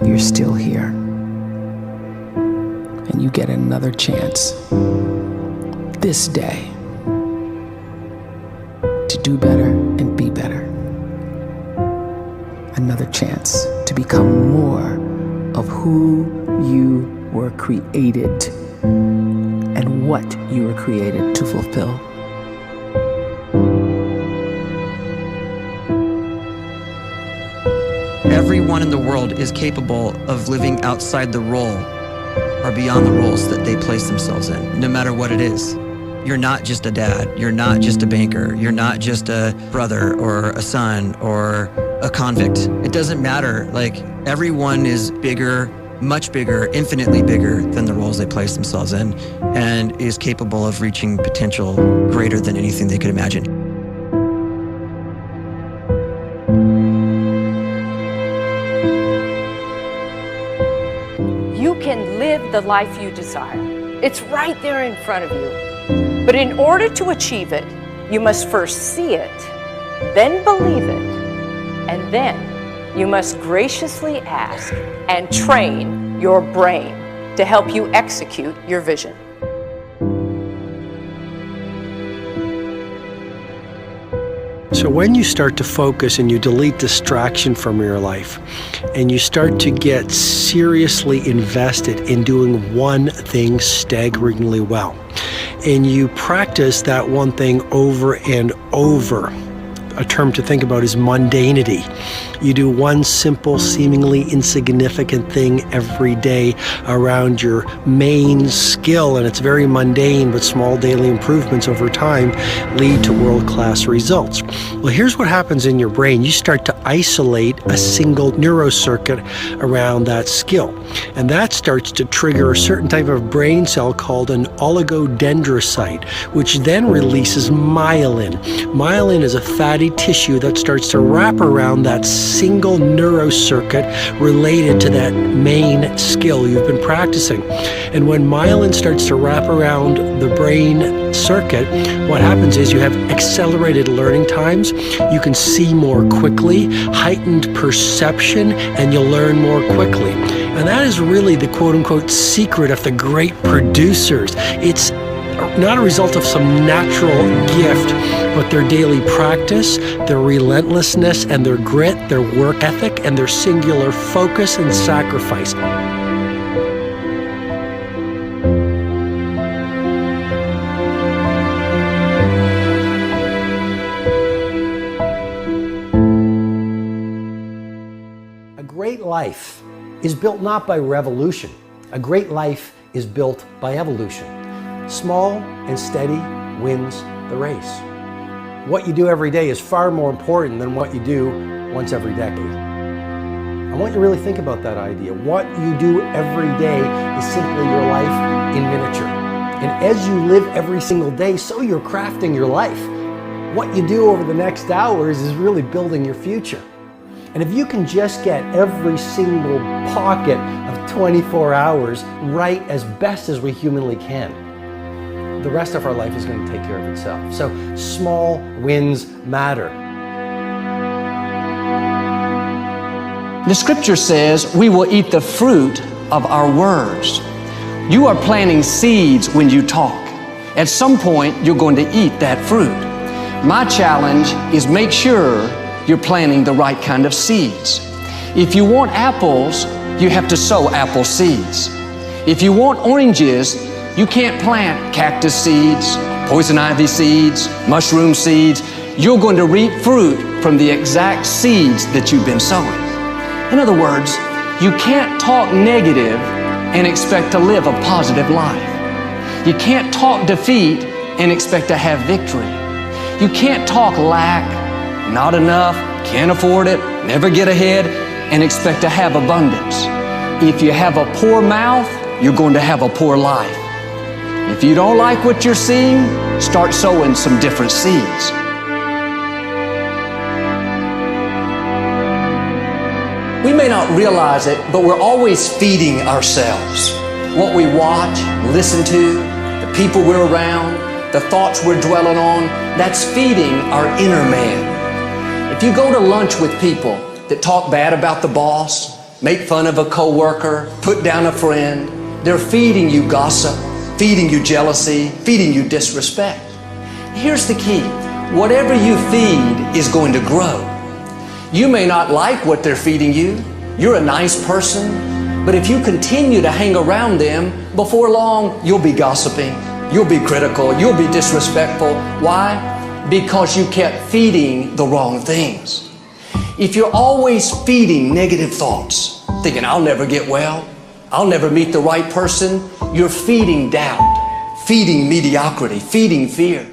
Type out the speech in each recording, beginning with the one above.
you're still here. And you get another chance this day to do better and be better. Another chance to become more of who you were created and what you were created to fulfill. Everyone in the world is capable of living outside the role or beyond the roles that they place themselves in, no matter what it is. You're not just a dad, you're not just a banker, you're not just a brother or a son or a convict. It doesn't matter. Like, everyone is bigger, much bigger, infinitely bigger than the roles they place themselves in, and is capable of reaching potential greater than anything they could imagine. You can live the life you desire. It's right there in front of you. But in order to achieve it, you must first see it, then believe it, and then you must graciously ask and train your brain to help you execute your vision. So when you start to focus and you delete distraction from your life, and you start to get seriously invested in doing one thing staggeringly well, and you practice that one thing over and over, a term to think about is mundanity. You do one simple, seemingly insignificant thing every day around your main skill, and it's very mundane, but small daily improvements over time lead to world-class results. Well, here's what happens in your brain. You start to isolate a single neurocircuit around that skill, and that starts to trigger a certain type of brain cell called an oligodendrocyte, which then releases myelin. Myelin is a fatty tissue that starts to wrap around that single neurocircuit related to that main skill you've been practicing. And when myelin starts to wrap around the brain circuit, what happens is you have accelerated learning times, you can see more quickly, heightened perception, and you'll learn more quickly. And that is really the quote-unquote secret of the great producers. It's not a result of some natural gift, but their daily practice, their relentlessness and their grit, their work ethic, and their singular focus and sacrifice. A great life is built not by revolution. A great life is built by evolution. Small and steady wins the race. What you do every day is far more important than what you do once every decade. I want you to really think about that idea. What you do every day is simply your life in miniature. And as you live every single day, so you're crafting your life. What you do over the next hours is really building your future. And if you can just get every single pocket of 24 hours right as best as we humanly can, the rest of our life is going to take care of itself. So small wins matter. The scripture says we will eat the fruit of our words. You are planting seeds when you talk. At some point, you're going to eat that fruit. My challenge is make sure you're planting the right kind of seeds. If you want apples, you have to sow apple seeds. If you want oranges, you can't plant cactus seeds, poison ivy seeds, mushroom seeds. You're going to reap fruit from the exact seeds that you've been sowing. In other words, you can't talk negative and expect to live a positive life. You can't talk defeat and expect to have victory. You can't talk lack, not enough, can't afford it, never get ahead, and expect to have abundance. If you have a poor mouth, you're going to have a poor life. If you don't like what you're seeing, start sowing some different seeds. We may not realize it, but we're always feeding ourselves. What we watch, listen to, the people we're around, the thoughts we're dwelling on, that's feeding our inner man. If you go to lunch with people that talk bad about the boss, make fun of a coworker, put down a friend. They're feeding you gossip, feeding you jealousy, feeding you disrespect. Here's the key. Whatever you feed is going to grow. You may not like what they're feeding you. You're a nice person, but if you continue to hang around them, before long, you'll be gossiping, you'll be critical, you'll be disrespectful. Why? Because you kept feeding the wrong things. If you're always feeding negative thoughts, thinking, I'll never get well, I'll never meet the right person, you're feeding doubt, feeding mediocrity, feeding fear.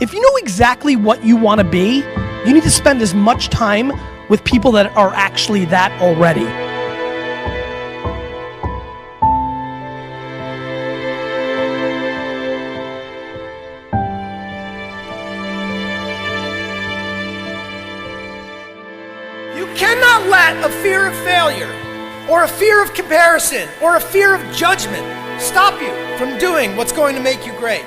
If you know exactly what you want to be, you need to spend as much time with people that are actually that already. You cannot let a fear of failure, or a fear of comparison, or a fear of judgment stop you from doing what's going to make you great.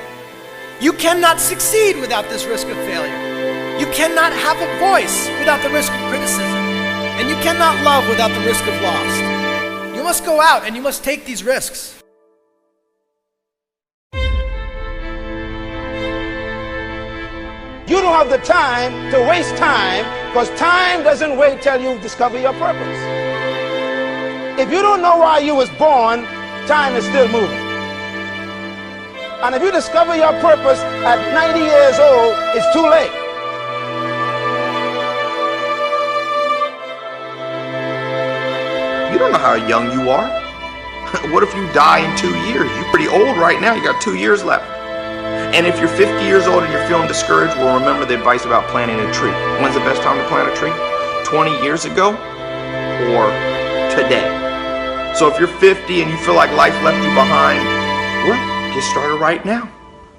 You cannot succeed without this risk of failure. You cannot have a voice without the risk of criticism. And you cannot love without the risk of loss. You must go out and you must take these risks. You don't have the time to waste time, because time doesn't wait till you discover your purpose. If you don't know why you was born, time is still moving. And if you discover your purpose at 90 years old, it's too late. You don't know how young you are. What if you die in 2 years? You're pretty old right now. You got 2 years left. And if you're 50 years old and you're feeling discouraged, well, remember the advice about planting a tree. When's the best time to plant a tree? 20 years ago or today? So if you're 50 and you feel like life left you behind, well, get started right now.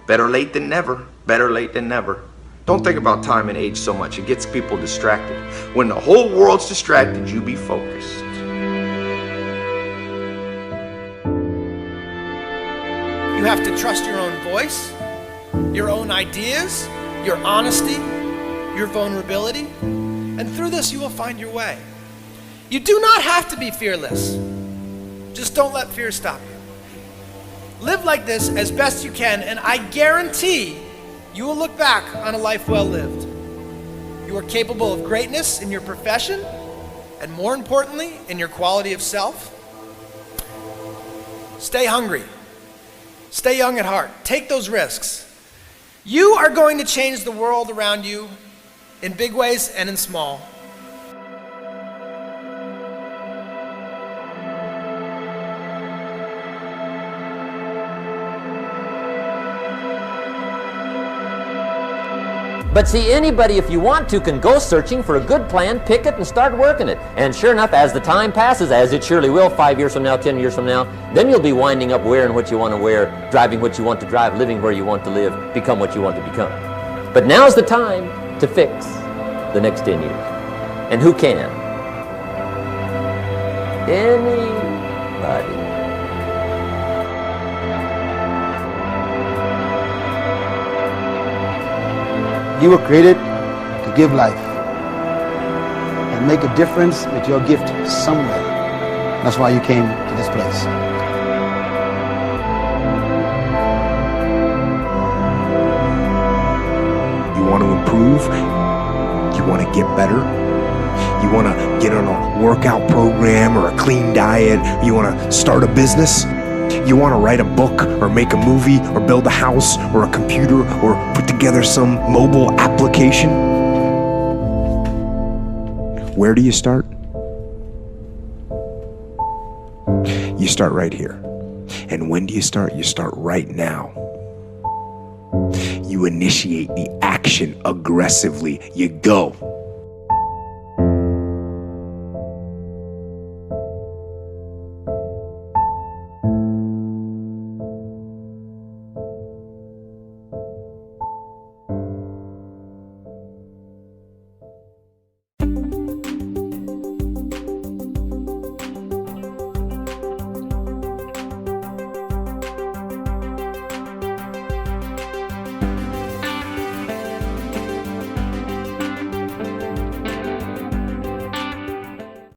Better late than never. Better late than never. Don't think about time and age so much. It gets people distracted. When the whole world's distracted, you be focused. You have to trust your own voice, your own ideas, your honesty, your vulnerability, and through this you will find your way. You do not have to be fearless. Just don't let fear stop you. Live like this as best you can, and I guarantee you will look back on a life well lived. You are capable of greatness in your profession, and more importantly, in your quality of self. Stay hungry. Stay young at heart. Take those risks. You are going to change the world around you in big ways and in small. But see, anybody, if you want to, can go searching for a good plan, pick it, and start working it. And sure enough, as the time passes, as it surely will 5 years from now, 10 years from now, then you'll be winding up wearing what you want to wear, driving what you want to drive, living where you want to live, become what you want to become. But now's the time to fix the next 10 years. And who can? Anybody. You were created to give life and make a difference with your gift somewhere. That's why you came to this place. You want to improve? You want to get better? You want to get on a workout program or a clean diet? You want to start a business? You want to write a book or make a movie or build a house or a computer or put together some mobile application? Where do you start? You start right here. And when do you start? You start right now. You initiate the action aggressively. You go.